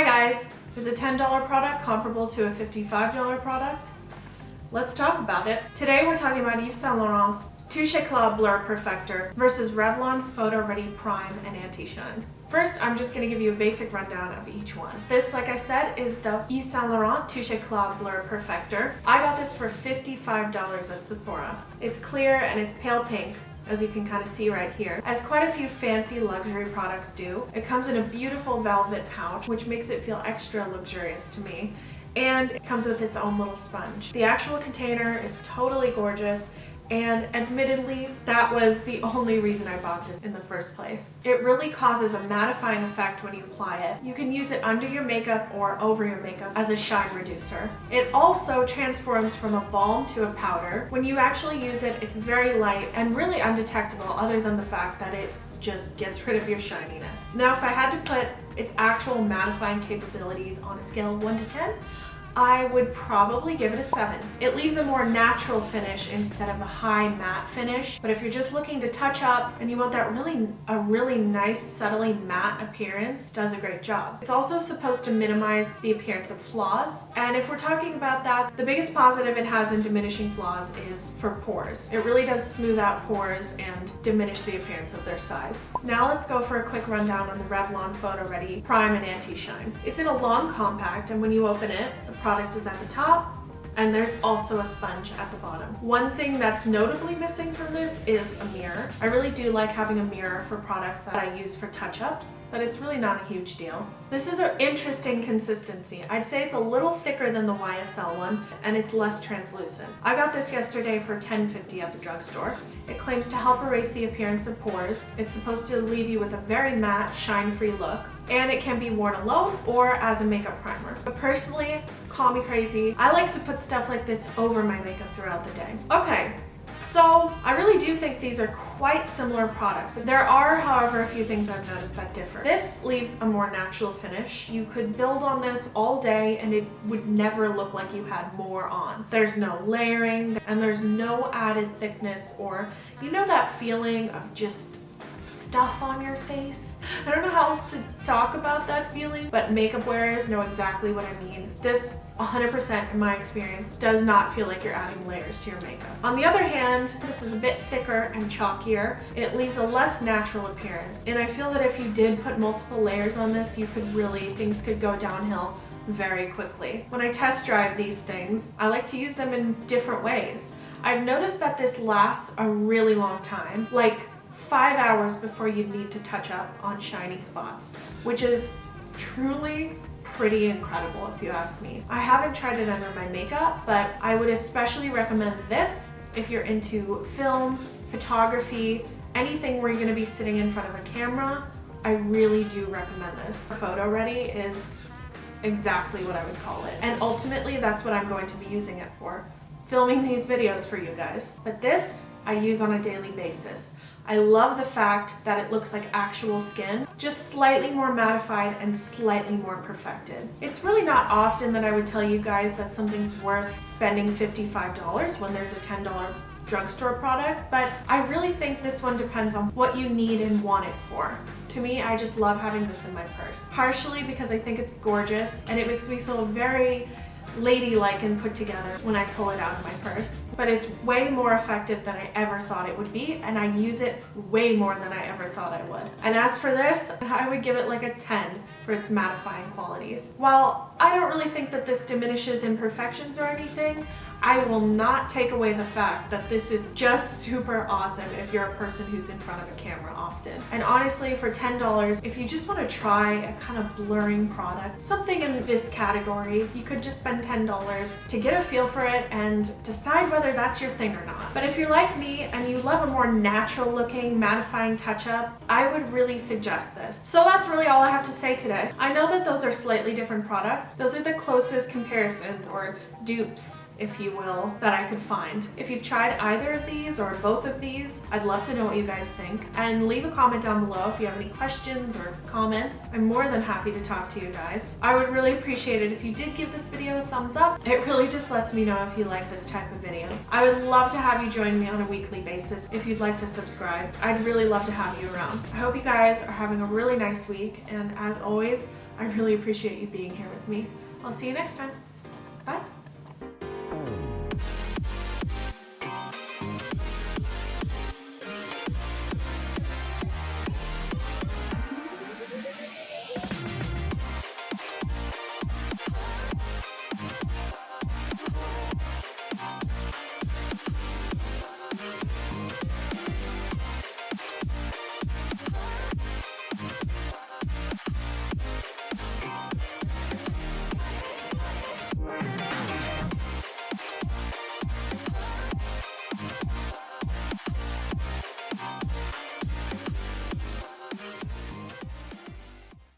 Hi guys, is a $10 product comparable to a $55 product? Let's talk about it. Today we're talking about Yves Saint Laurent's Touche Éclat Blur Perfector versus Revlon's Photo Ready Prime and Anti-Shine. First, I'm just going to give you a basic rundown of each one. This, like I said, is the Yves Saint Laurent Touche Éclat Blur Perfector. I got this for $55 at Sephora. It's clear and it's pale pink, as you can kind of see right here. As quite a few fancy luxury products do, it comes in a beautiful velvet pouch, which makes it feel extra luxurious to me. And it comes with its own little sponge. The actual container is totally gorgeous, and admittedly, that was the only reason I bought this in the first place. It really causes a mattifying effect when you apply it. You can use it under your makeup or over your makeup as a shine reducer. It also transforms from a balm to a powder. When you actually use it, it's very light and really undetectable, other than the fact that it just gets rid of your shininess. Now, if I had to put its actual mattifying capabilities on a scale of 1 to 10, I would probably give it a 7. It leaves a more natural finish instead of a high matte finish, but if you're just looking to touch up and you want that really nice, subtly matte appearance, does a great job. It's also supposed to minimize the appearance of flaws, and if we're talking about that, the biggest positive it has in diminishing flaws is for pores. It really does smooth out pores and diminish the appearance of their size. Now let's go for a quick rundown on the Revlon Photo Ready Prime and Anti-Shine. It's in a long compact, and when you open it, the product is at the top, and there's also a sponge at the bottom. One thing that's notably missing from this is a mirror. I really do like having a mirror for products that I use for touch-ups, but it's really not a huge deal. This is an interesting consistency. I'd say it's a little thicker than the YSL one, and it's less translucent. I got this yesterday for $10.50 at the drugstore. It claims to help erase the appearance of pores. It's supposed to leave you with a very matte, shine-free look, and it can be worn alone or as a makeup primer. But personally, call me crazy, I like to put stuff like this over my makeup throughout the day. Okay, so I really do think these are quite similar products. There are, however, a few things I've noticed that differ. This leaves a more natural finish. You could build on this all day and it would never look like you had more on. There's no layering and there's no added thickness, or you know that feeling of just stuff on your face? I don't know how else to talk about that feeling, but makeup wearers know exactly what I mean. This 100% in my experience does not feel like you're adding layers to your makeup. On the other hand, this is a bit thicker and chalkier. It leaves a less natural appearance, and I feel that if you did put multiple layers on this, things could go downhill very quickly. When I test drive these things, I like to use them in different ways. I've noticed that this lasts a really long time, like 5 hours before you need to touch up on shiny spots, which is truly pretty incredible if you ask me. I haven't tried it under my makeup, but I would especially recommend this if you're into film, photography, anything where you're gonna be sitting in front of a camera. I really do recommend this. Photo Ready is exactly what I would call it. And ultimately, that's what I'm going to be using it for. Filming these videos for you guys. But this, I use on a daily basis. I love the fact that it looks like actual skin, just slightly more mattified and slightly more perfected. It's really not often that I would tell you guys that something's worth spending $55 when there's a $10 drugstore product, but I really think this one depends on what you need and want it for. To me, I just love having this in my purse. Partially because I think it's gorgeous and it makes me feel very ladylike and put together when I pull it out of my purse. But it's way more effective than I ever thought it would be, and I use it way more than I ever thought I would. And as for this, I would give it like a 10 for its mattifying qualities. While I don't really think that this diminishes imperfections or anything, I will not take away the fact that this is just super awesome if you're a person who's in front of a camera often. And honestly, for $10, if you just want to try a kind of blurring product, something in this category, you could just spend $10 to get a feel for it and decide whether that's your thing or not. But if you're like me and you love a more natural looking, mattifying touch-up, I would really suggest this. So that's really all I have to say today. I know that those are slightly different products. Those are the closest comparisons or dupes, if you will, that I could find. If you've tried either of these or both of these, I'd love to know what you guys think. And leave a comment down below if you have any questions or comments. I'm more than happy to talk to you guys. I would really appreciate it if you did give this video a thumbs up. It really just lets me know if you like this type of video. I would love to have you join me on a weekly basis if you'd like to subscribe. I'd really love to have you around. I hope you guys are having a really nice week, and as always, I really appreciate you being here with me. I'll see you next time.